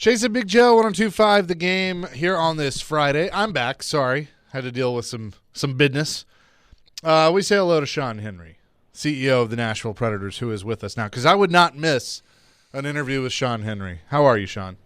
Chasing Big Joe, 102.5 The Game here on this Friday. I'm back. Sorry. Had to deal with some business. We say hello to Sean Henry, CEO of the Nashville Predators, who is with us now, because I would not miss an interview with Sean Henry. How are you, Sean?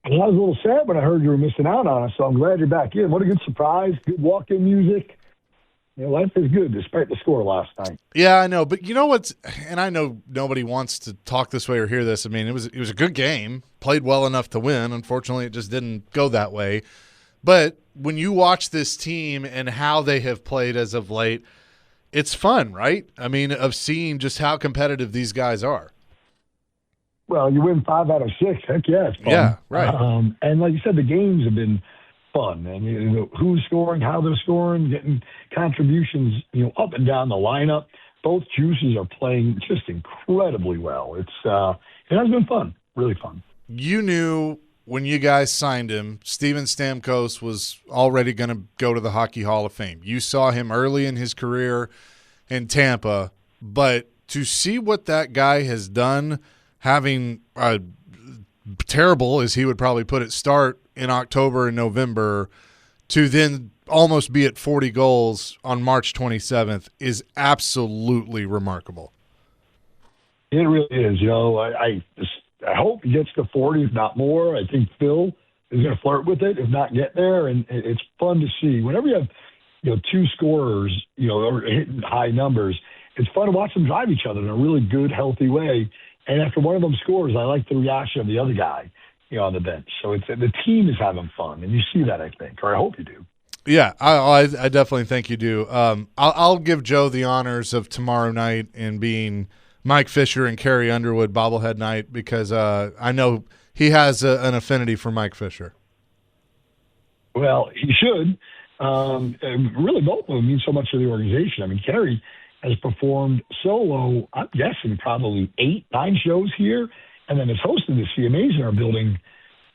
Well, I was a little sad when I heard you were missing out on us, so I'm glad you're back in. What a good surprise. Good walk-in music. Life is good despite the score last night. Yeah, I know. But you know what's – and I know nobody wants to talk this way or hear this. I mean, it was a good game, played well enough to win. Unfortunately, it just didn't go that way. But when you watch this team and how they have played as of late, it's fun, right? I mean, of seeing just how competitive these guys are. Well, you win 5 out of 6. Heck yeah, it's fun. Yeah, right. And like you said, the games have been fun. And who's scoring, how they're scoring, getting contributions, up and down the lineup. Both juices are playing just incredibly well. It has been fun, really fun. You knew when you guys signed him, Steven Stamkos was already going to go to the Hockey Hall of Fame. You saw him early in his career in Tampa, but to see what that guy has done, having a terrible, as he would probably put it, start in October and November to then almost be at 40 goals on March 27th is absolutely remarkable. It really is. I hope he gets to 40, if not more. I think Phil is going to flirt with it, if not get there. And it's fun to see. Whenever you have, two scorers, or hitting high numbers, it's fun to watch them drive each other in a really good, healthy way. And after one of them scores, I like the reaction of the other guy, on the bench. So the team is having fun, and you see that, I think, or I hope you do. Yeah, I definitely think you do. I'll give Joe the honors of tomorrow night and being Mike Fisher and Carrie Underwood bobblehead night because I know he has an affinity for Mike Fisher. Well, he should. Really, both of them mean so much to the organization. I mean, Carrie has performed solo, I'm guessing probably 8-9 shows here, and then has hosted the CMAs in our building.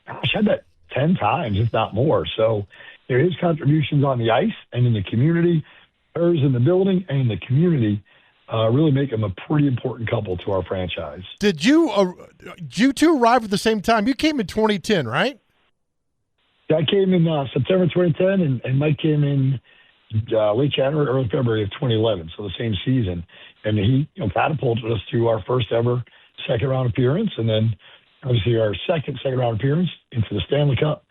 Gosh, I had that 10 times, if not more. So his contributions on the ice and in the community, hers in the building and in the community, really make him a pretty important couple to our franchise. Did you two arrive at the same time? You came in 2010, right? I came in September 2010, and Mike came in late January, early February of 2011, so the same season. And he catapulted us to our first ever second-round appearance, and then obviously our second-round appearance into the Stanley Cup.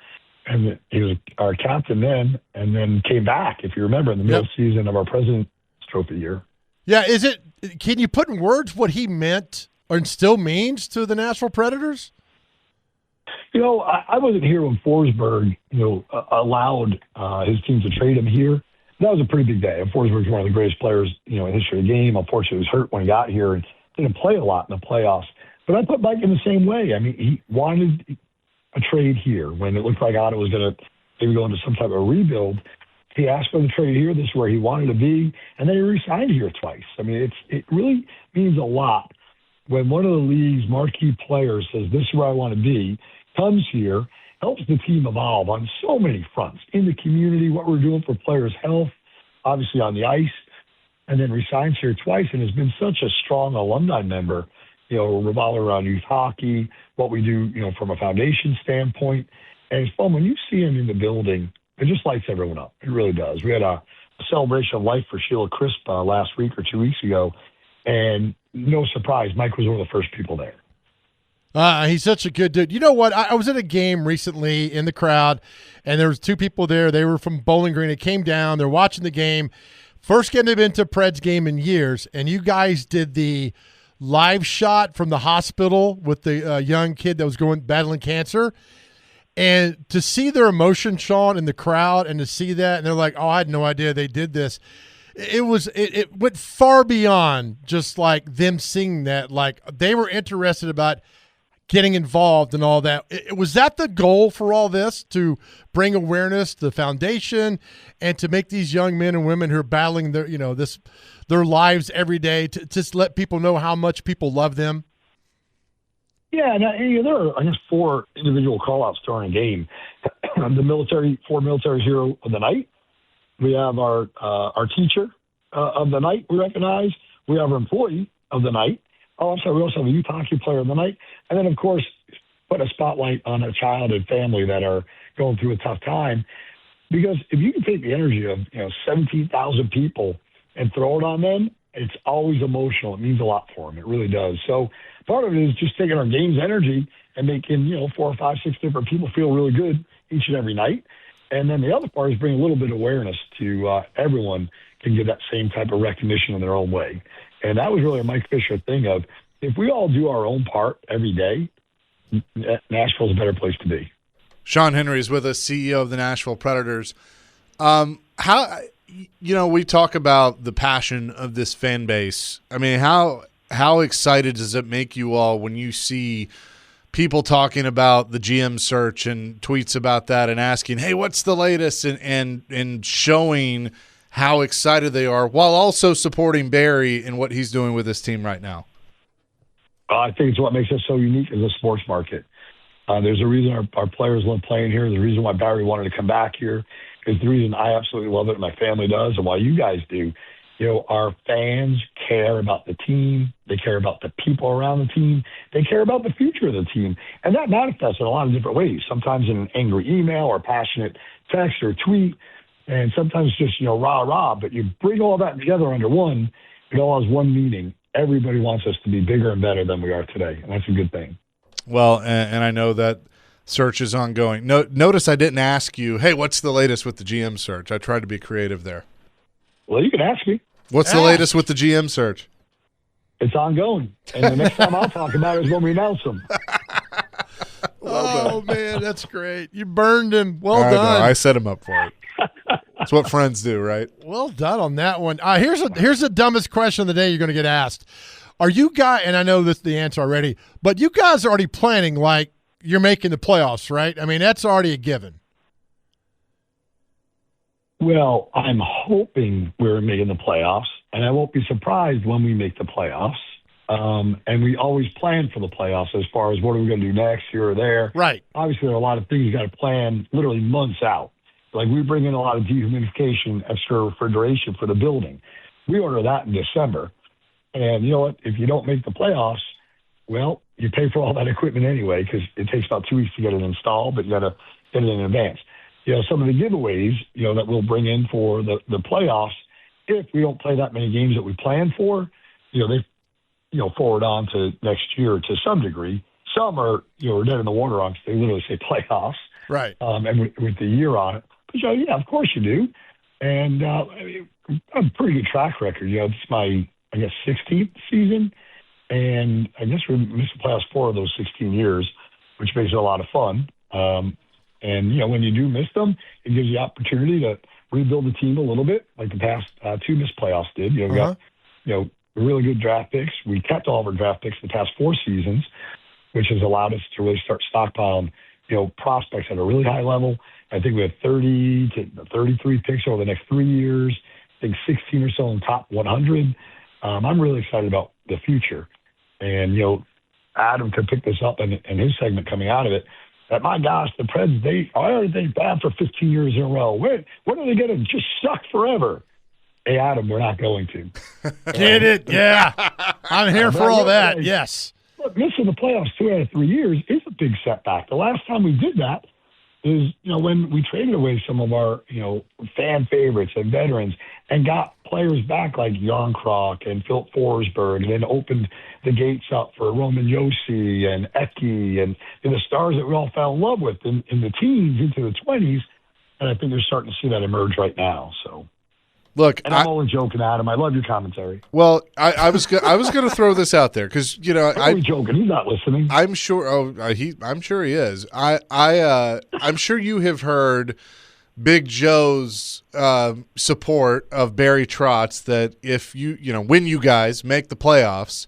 And he was our captain then, and then came back, if you remember, in the middle season of our President's Trophy year. Yeah, can you put in words what he meant or still means to the Nashville Predators? I wasn't here when Forsberg, allowed his team to trade him here. That was a pretty big day. Forsberg's one of the greatest players, in the history of the game. Unfortunately, he was hurt when he got here and didn't play a lot in the playoffs. But I put Mike in the same way. I mean, he wanted a trade here when it looked like Ottawa was going to maybe go into some type of rebuild. He asked for the trade here. This is where he wanted to be. And then he re-signed here twice. I mean, it really means a lot when one of the league's marquee players says, this is where I want to be, comes here, helps the team evolve on so many fronts, in the community, what we're doing for players' health, obviously on the ice, and then resigns here twice and has been such a strong alumni member, revolving around youth hockey, what we do, from a foundation standpoint. And it's fun when you see him in the building, it just lights everyone up. It really does. We had a celebration of life for Sheila Crisp last week or 2 weeks ago, and no surprise, Mike was one of the first people there. He's such a good dude. You know what? I was at a game recently in the crowd, and there was 2 people there. They were from Bowling Green. They came down. They're watching the game. First game they've been to a Preds game in years, and you guys did the live shot from the hospital with the young kid that was battling cancer. And to see their emotion, Sean, in the crowd, and to see that, and they're like, oh, I had no idea they did this. It went far beyond just like them seeing that. Like, they were interested about getting involved and all that. Was that the goal for all this, to bring awareness to the foundation and to make these young men and women who are battling their lives every day to just let people know how much people love them? Yeah, and there are, I guess, 4 individual call-outs during a game. The 4 military hero of the night. We have our teacher of the night we recognize. We have our employee of the night. Oh, I'm sorry, we also have a youth hockey player of the night. And then, of course, put a spotlight on a child and family that are going through a tough time. Because if you can take the energy of 17,000 people and throw it on them, it's always emotional. It means a lot for them. It really does. So part of it is just taking our game's energy and making 4, 5, 6 different people feel really good each and every night. And then the other part is bring a little bit of awareness to everyone can get that same type of recognition in their own way. And that was really a Mike Fisher thing of, if we all do our own part every day, Nashville's a better place to be. Sean Henry is with us, CEO of the Nashville Predators. How we talk about the passion of this fan base. I mean, how excited does it make you all when you see people talking about the GM search and tweets about that and asking, hey, what's the latest, and showing how excited they are while also supporting Barry in what he's doing with his team right now? I think it's what makes us so unique as a sports market. There's a reason our players love playing here. The reason why Barry wanted to come back here is the reason I absolutely love it, and my family does, and why you guys do. Our fans care about the team. They care about the people around the team. They care about the future of the team. And that manifests in a lot of different ways, sometimes in an angry email or passionate text or tweet, and sometimes just, rah-rah. But you bring all that together under one, it all has one meaning. Everybody wants us to be bigger and better than we are today, and that's a good thing. Well, and I know that search is ongoing. Notice I didn't ask you, hey, what's the latest with the GM search? I tried to be creative there. Well, you can ask me. What's the latest with the GM search? It's ongoing. And the next time I'll talk about it is when we announce them. Oh, man, that's great. You burned him. Well I done. know. I set him up for it. That's what friends do, right? Well done on that one. Here's the dumbest question of the day you're going to get asked. Are you guys, and I know this the answer already, but you guys are already planning like you're making the playoffs, right? I mean, that's already a given. Well, I'm hoping we're making the playoffs, and I won't be surprised when we make the playoffs. And we always plan for the playoffs as far as what are we going to do next, here or there. Right. Obviously, there are a lot of things you got to plan literally months out. Like we bring in a lot of dehumidification, extra refrigeration for the building. We order that in December. And you know what? If you don't make the playoffs, well, you pay for all that equipment anyway because it takes about 2 weeks to get it installed, but you got to get it in advance. Some of the giveaways, that we'll bring in for the playoffs, if we don't play that many games that we plan for, they, forward on to next year to some degree. Some are, dead in the water on because they literally say playoffs. Right. And with the year on it. But, yeah, of course you do. And I have a pretty good track record. It's my, 16th season. And I guess we missed the playoffs 4 of those 16 years, which makes it a lot of fun. And, when you do miss them, it gives you the opportunity to rebuild the team a little bit, like the past 2 missed playoffs did. We got, really good draft picks. We kept all of our draft picks the past 4 seasons, which has allowed us to really start stockpiling, prospects at a really high level. I think we have 30 to 33 picks over the next 3 years. I think 16 or so in the top 100. I'm really excited about the future. And, Adam could pick this up in his segment coming out of it. That, my gosh, the Preds, they bad for 15 years in a row. When are they going to just suck forever? Hey, Adam, we're not going to. Get it? Yeah. I'm here for all that. Yes. Look, missing the playoffs 2 out of 3 years is a big setback. The last time we did that is, when we traded away some of our, fan favorites and veterans and got players back like Jan Krok and Phil Forsberg, and then opened the gates up for Roman Josi and Eki and the stars that we all fell in love with in the teens into the 20s. And I think they're starting to see that emerge right now. So, look, and I'm only joking, Adam. I love your commentary. Well, I was going to throw this out there because I'm only joking. He's not listening. I'm sure. I'm sure he is. I'm sure you have heard Big Joe's support of Barry Trotz, that if when you guys make the playoffs,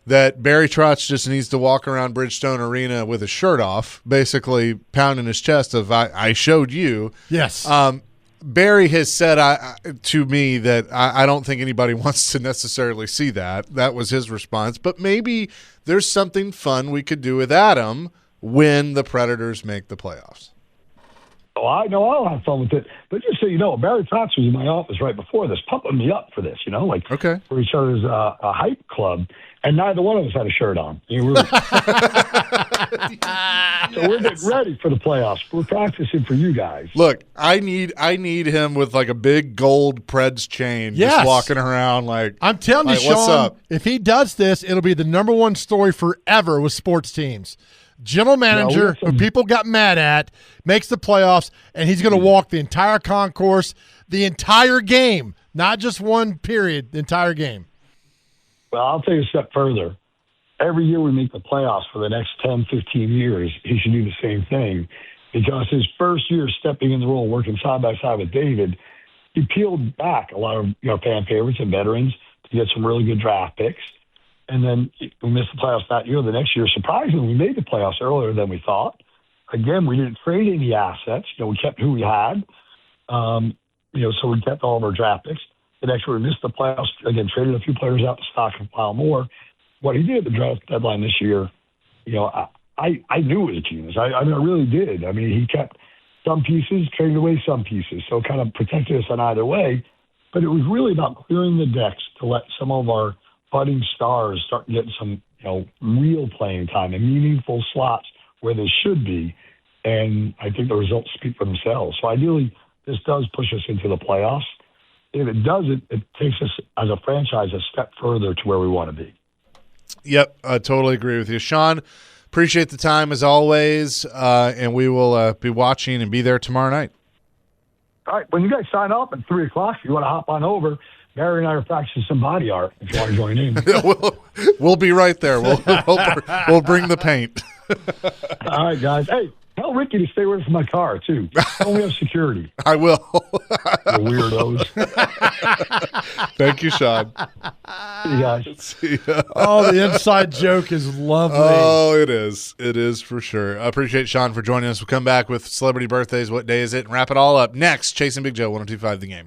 that Barry Trotz just needs to walk around Bridgestone Arena with his shirt off, basically pounding his chest of I showed you. Yes. Barry has said to me that I don't think anybody wants to necessarily see that. That was his response. But maybe there's something fun we could do with Adam when the Predators make the playoffs. Oh, I know I'll have fun with it. But just so you know, Barry Trotz was in my office right before this, pumping me up for this, like Okay. for each other's a hype club. And neither one of us had a shirt on. So we're getting ready for the playoffs. We're practicing for you guys. Look, I need him with like a big gold Preds chain, just walking around like. I'm telling you, Sean, what's up? If he does this, it'll be the number one story forever with sports teams. General manager, who people got mad at, makes the playoffs, and he's going to walk the entire concourse, the entire game, not just one period, the entire game. Well, I'll take a step further. Every year we make the playoffs for the next 10, 15 years, he should do the same thing, because his first year stepping in the role, working side by side with David, he peeled back a lot of fan favorites and veterans to get some really good draft picks. And then we missed the playoffs that year. The next year, surprisingly, we made the playoffs earlier than we thought. Again, we didn't trade any assets. We kept who we had. So we kept all of our draft picks. The next year, we missed the playoffs. Again, traded a few players out to stock and pile more. What he did at the draft deadline this year, I knew it was a genius. I really did. He kept some pieces, traded away some pieces, so it kind of protected us on either way. But it was really about clearing the decks to let some of our budding stars start getting some, real playing time and meaningful slots where they should be. And I think the results speak for themselves. So ideally, this does push us into the playoffs. If it doesn't, it takes us as a franchise a step further to where we want to be. Yep, I totally agree with you. Sean, appreciate the time as always, and we will be watching and be there tomorrow night. All right, when you guys sign up at 3 o'clock, if you want to hop on over, Barry and I are practicing some body art if you want to join in. We'll be right there. We'll bring the paint. All right, guys. Hey, tell Ricky to stay away from my car, too. Only have security. I will. The weirdos. Thank you, Sean. See you guys. See ya. Oh, the inside joke is lovely. Oh, it is. It is for sure. I appreciate Sean for joining us. We'll come back with celebrity birthdays. What day is it? And wrap it all up next. Chasing Big Joe, 102.5 The Game.